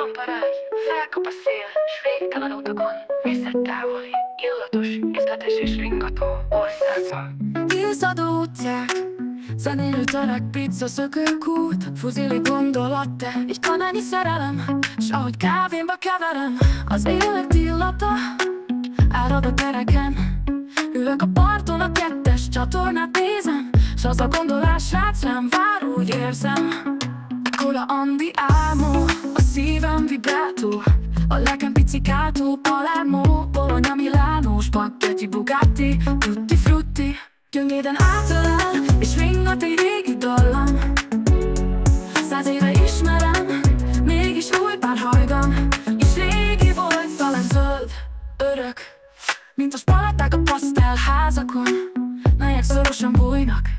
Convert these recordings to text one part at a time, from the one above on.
Álomparázs, felkap a szél, s végtelen utakon viszed távoli, illatos, üzletes és ringató országban. Izzadó utcák, zenélő terek, pizza, szökőkút, fuzili gondolat-te, egy kanálnyi szerelem, s ahogy kávémba keverem, az élet illata árad a tereken. Ülök a parton, a kettes csatornát nézem, s az a gondolás, srác, rám vár, úgy érzem. Cola Andi álmom, a szívem vibrátó, a lelkem picikátó, Palermo, Bologna, Milánó, spaghetti, Bugatti, tutti frutti. Gyöngéden átölel, és ringat egy régi dallam. 100 éve ismerem, mégis új pár hajdan, és régi volt, talán zöld, örök, mint a spaletták a pasztelházakon, melyek szorosan bújnak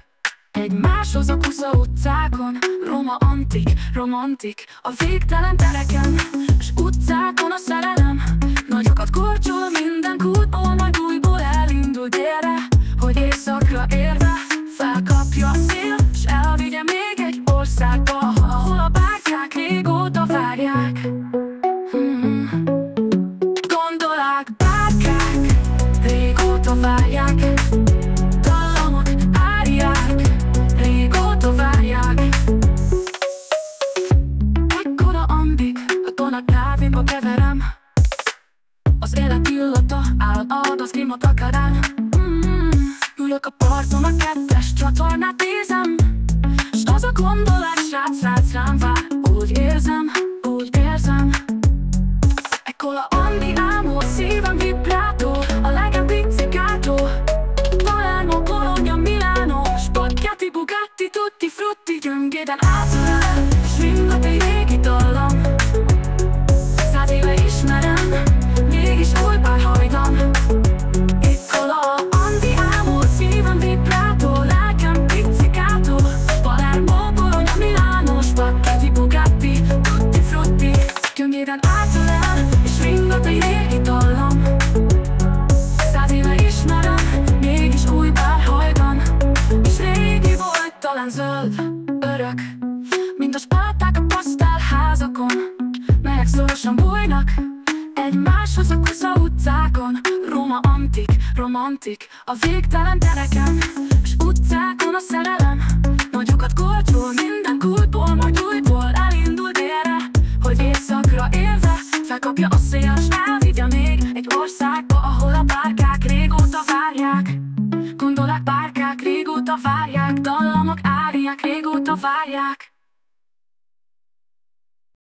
egymáshoz a Kusza utcákon. Roma antik, romantik, a végtelen tereken, s utcákon a szerelem nagyokat korcsol minden kútból, majd újból elindul délre, hogy északra érve felkapja a szél, s elvigye még egy országba, ahol a bárkák régóta várják. Gondolák, bárkák régóta várják, dallamok, áriák régóta várják. Ekkora ambik, a kávémba keverem, az élet illata ad az grimot akarán. Ülök a parton, a kettes csatornát nézem, s az a gondolás, srác, rám vár, úgy érzem, úgy érzem. Cola Andi álmom, a szívem vibrátó, a legem pizzicátó, Palermo, Bologna, Milánó, spaghetti, Bugatti, tutti frutti. Gyöngéden átölel, s ringat egy régi dallam. 100 éve ismerem, mégis új pár hajdan. Itt Cola Andi álmom, a szívem vibrátó, lelkem pizzicátó, Palermo, Bologna, Milánó, spaghetti, Bugatti, tutti frutti. Gyöngéden átölel, és ringat egy régi dallam. 100 éve ismerem, mégis új pár hajdan, és régi volt, talán zöld, örök, mint a spaletták a pasztelházakon, melyek szorosan bújnak egymáshoz a Kusza utcákon. Roma antik, romantik, a végtelen tereken, s utcákon a szerelem nagyokat korcsol minden kútból, majd